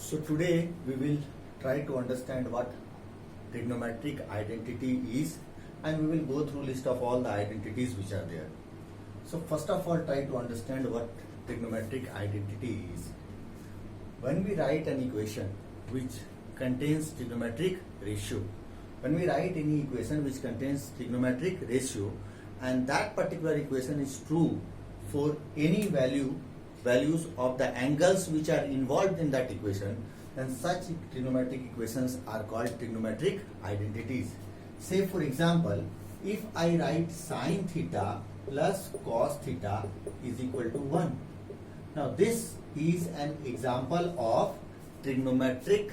So today we will try to understand what trigonometric identity is, and we will go through list of all the identities which are there. So first of all, try to understand what trigonometric identity is. When we write an equation which contains trigonometric ratio, when we write any equation which contains trigonometric ratio and that particular equation is true for any values of the angles which are involved in that equation, then such trigonometric equations are called trigonometric identities. Say for example, if I write sine theta plus cos theta is equal to 1. Now this is an example of trigonometric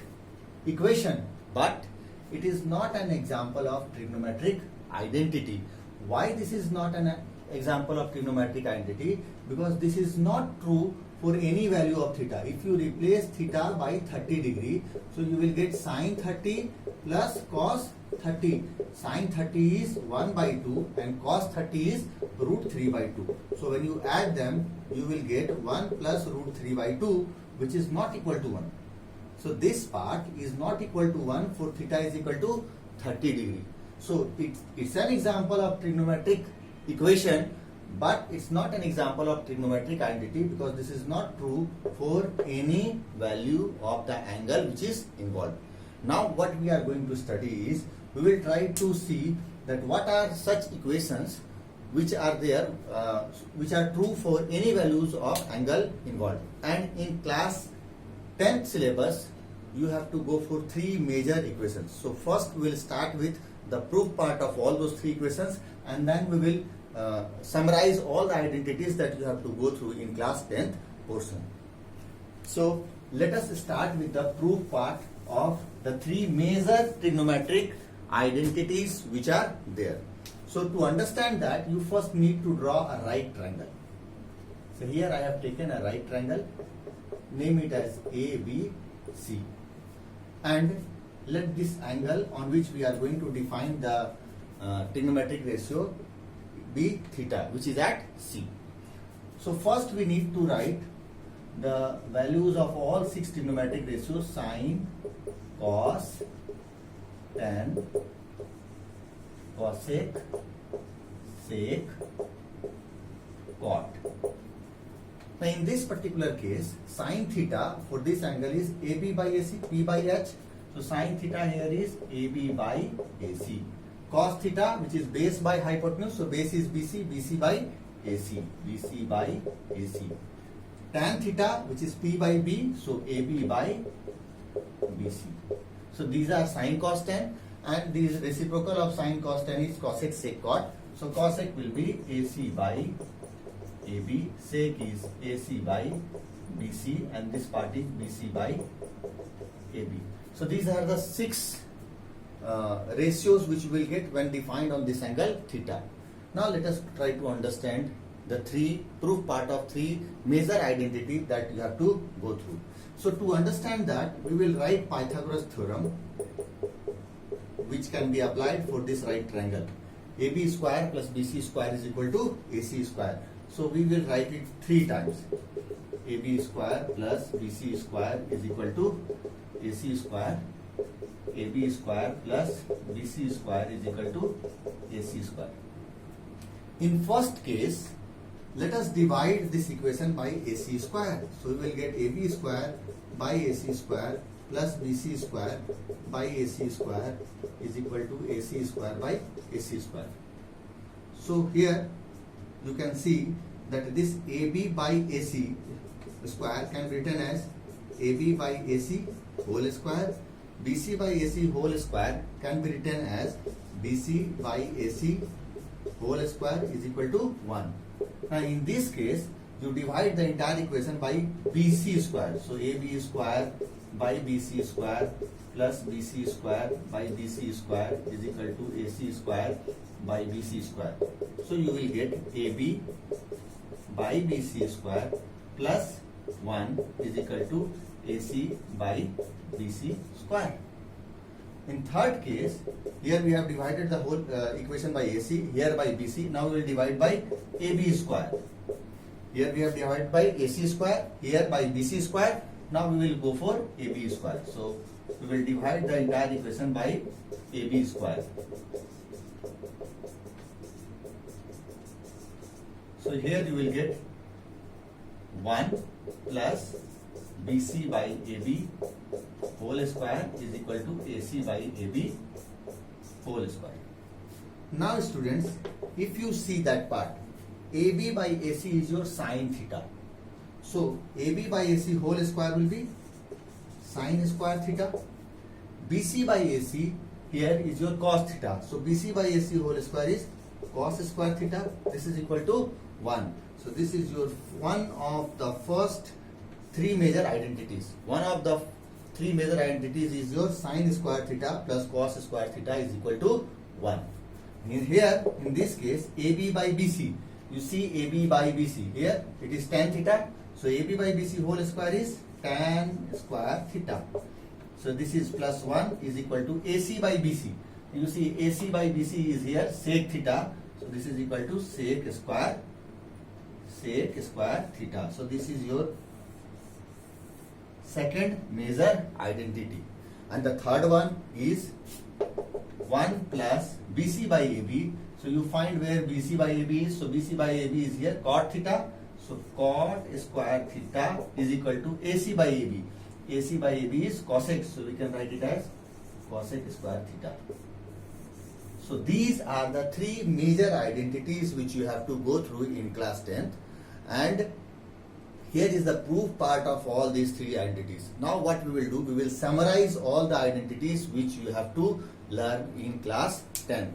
equation, but it is not an example of trigonometric identity. Why this is not an example of trigonometric identity? Because this is not true for any value of theta. If you replace theta by 30 degree, so you will get sine 30 plus cos 30. Sine 30 is 1 by 2 and cos 30 is root 3 by 2. So when you add them, you will get 1 plus root 3 by 2, which is not equal to 1. So this part is not equal to 1 for theta is equal to 30 degree. So it's an example of trigonometric equation, but it's not an example of trigonometric identity because this is not true for any value of the angle which is involved. Now what we are going to study is, we will try to see that what are such equations which are there, which are true for any values of angle involved. And in class 10th syllabus, you have to go for 3 major equations. So first we will start with the proof part of all those 3 equations, and then we will summarize all the identities that you have to go through in class 10th portion. So let us start with the proof part of the 3 major trigonometric identities which are there. So to understand that, you first need to draw a right triangle. So here I have taken a right triangle, name it as ABC, and let this angle on which we are going to define the trigonometric ratio be theta, which is at C. So first we need to write the values of all 6 trigonometric ratios: sine, cos, tan, cosec, sec, cot. Now in this particular case, sine theta for this angle is AB by AC, P by H. So sine theta here is AB by AC. Cos theta, which is base by hypotenuse, so base is BC, BC by AC, BC by AC. Tan theta, which is P by B, so AB by BC. So these are sine cos tan, and the reciprocal of sine cos tan is cosec sec cot. So cosec will be AC by AB, sec is AC by BC, and this part is BC by AB. So these are the 6 ratios which we will get when defined on this angle theta. Now let us try to understand the 3 proof part of 3 major identity that you have to go through. So to understand that, we will write Pythagoras theorem which can be applied for this right triangle. AB square plus BC square is equal to AC square. So we will write it 3 times. AB square plus BC square is equal to AC square. AB square plus BC square is equal to AC square. In first case, let us divide this equation by AC square. So we will get AB square by AC square plus BC square by AC square is equal to AC square by AC square. So here you can see that this AB by AC square can be written as AB by AC whole square. BC by AC whole square can be written as BC by AC whole square is equal to 1. Now in this case, you divide the entire equation by BC square. So AB square by BC square plus BC square by BC square is equal to AC square by BC square. So you will get AB by BC square plus 1 is equal to AC by BC square. In third case, here we have divided the whole equation by AC, here by BC. Now we will divide by AB square. Here we have divided by AC square, here by BC square. Now we will go for AB square. So we will divide the entire equation by AB square. So here you will get 1 plus BC by AB whole square is equal to AC by AB whole square. Now students, if you see that part, AB by AC is your sine theta. So AB by AC whole square will be sine square theta. BC by AC here is your cos theta. So BC by AC whole square is cos square theta. This is equal to 1. So this is your one of the first three major identities. One of the three major identities is your sine square theta plus cos square theta is equal to 1. Here in this case AB by BC, you see AB by BC, here it is tan theta. So AB by BC whole square is tan square theta. So this is plus 1 is equal to AC by BC. You see AC by BC is here sec theta. So this is equal to sec square theta. So this is your second major identity. And the third one is 1 plus BC by AB. So you find where BC by AB is. So BC by AB is here cot theta. So cot square theta is equal to AC by AB. AC by AB is cosec. So we can write it as cosec square theta. So these are the three major identities which you have to go through in class 10th. And here is the proof part of all these three identities. Now what we will do, we will summarize all the identities which you have to learn in class 10th.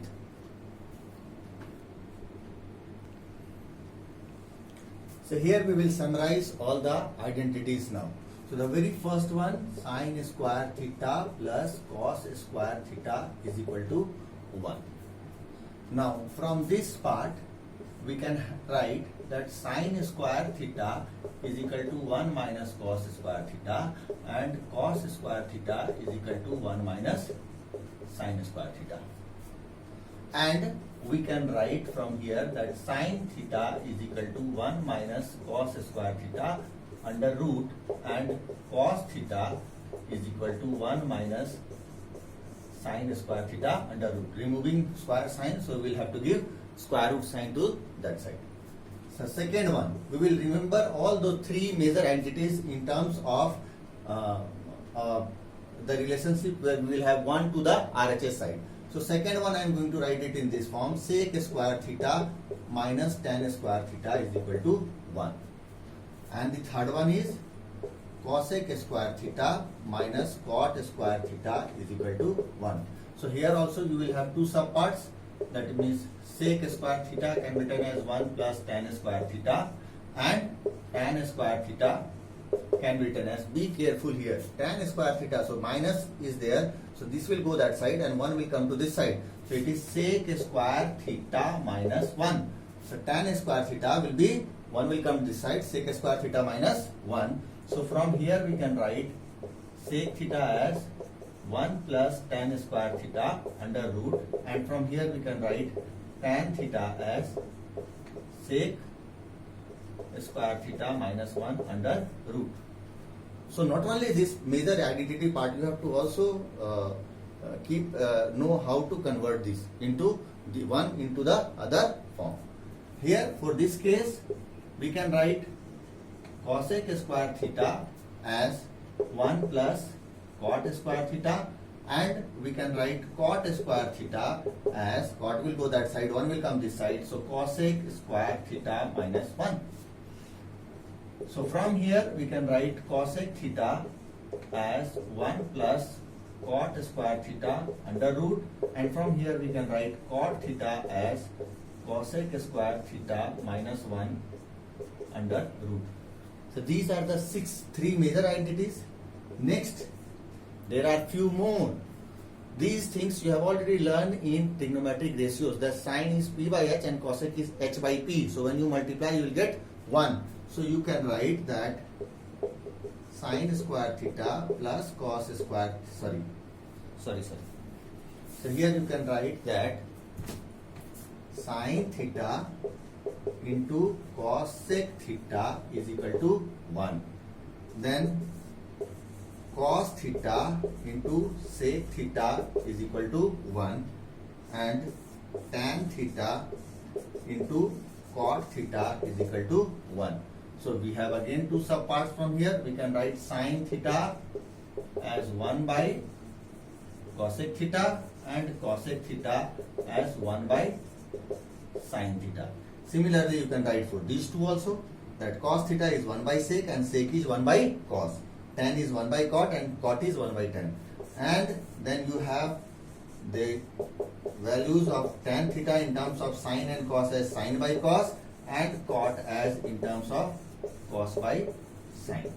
So here we will summarize all the identities now. So the very first one, sine square theta plus cos square theta is equal to 1. Now from this part we can write that sine square theta is equal to 1 minus cos square theta and cos square theta is equal to 1 minus sine square theta. And we can write from here that sine theta is equal to 1 minus cos square theta under root and cos theta is equal to 1 minus sine square theta under root. Removing square sign, so we will have to give square root sign to that side. So second one, we will remember all the three major entities in terms of the relationship where we will have 1 to the RHS side. So second one I am going to write it in this form, sec square theta minus tan square theta is equal to 1. And the third one is cosec square theta minus cot square theta is equal to 1. So here also you will have two subparts, that means sec square theta can be written as 1 plus tan square theta and tan square theta can be written as, be careful here, tan square theta, so minus is there, so this will go that side and 1 will come to this side. So it is sec square theta minus 1. So tan square theta will be, 1 will come to this side, sec square theta minus 1. So from here we can write sec theta as 1 plus tan square theta under root, and from here we can write tan theta as sec square theta minus 1 under root. So not only this major identity part, you have to also know how to convert this into the one into the other form. Here for this case we can write cosec square theta as 1 plus cot square theta, and we can write cot square theta as, cot will go that side, 1 will come this side, so cosec square theta minus 1. So from here we can write cosec theta as 1 plus cot square theta under root, and from here we can write cot theta as cosec square theta minus 1 under root. So these are the three major identities. Next, there are few more. These things you have already learned in trigonometric ratios. The sine is p by h and cosec is h by p. So when you multiply you will get 1. So you can write that sine square theta plus cos square, sorry. So here you can write that sine theta into cosec theta is equal to 1. Then cos theta into sec theta is equal to 1 and tan theta into cot theta is equal to 1. So we have again two subparts from here. We can write sin theta as 1 by cosec theta and cosec theta as 1 by sin theta. Similarly, you can write for these two also, that cos theta is 1 by sec and sec is 1 by cos. Tan is 1 by cot and cot is 1 by tan. And then you have the values of tan theta in terms of sin and cos as sin by cos and cot as in terms of cos by sin.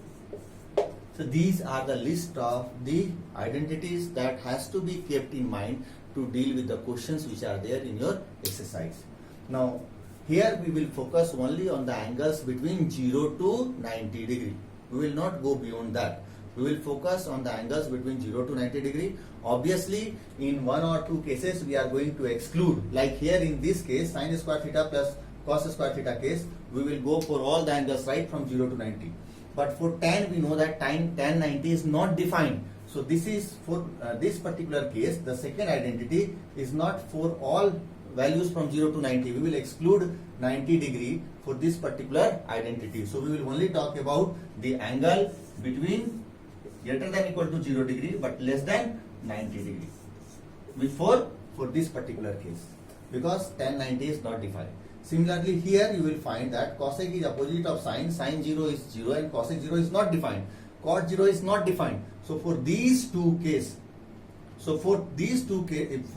So these are the list of the identities that has to be kept in mind to deal with the questions which are there in your exercise. Now here we will focus only on the angles between 0 to 90 degree. We will not go beyond that. We will focus on the angles between 0 to 90 degree. Obviously, in one or two cases we are going to exclude, like here in this case, sin square theta plus cos square theta case, we will go for all the angles right from 0 to 90. But for tan, we know that tan 90 is not defined. So this is for this particular case, the second identity is not for all values from 0 to 90. We will exclude 90 degree for this particular identity. So we will only talk about the angle between greater than equal to 0 degree but less than 90 degree. For this particular case, because tan 90 is not defined. Similarly, here you will find that cosec is opposite of sin, sin 0 is 0 and cosec 0 is not defined. Cot 0 is not defined. So for these two cases, for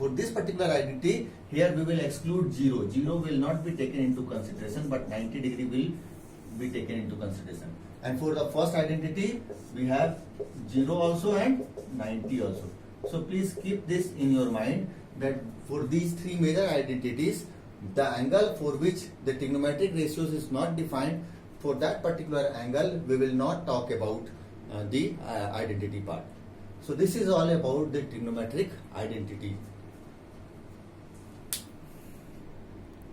this particular identity, here we will exclude 0. 0 will not be taken into consideration, but 90 degree will be taken into consideration. And for the first identity, we have 0 also and 90 also. So please keep this in your mind that for these three major identities, the angle for which the trigonometric ratios is not defined, for that particular angle, we will not talk about the identity part. So this is all about the trigonometric identity.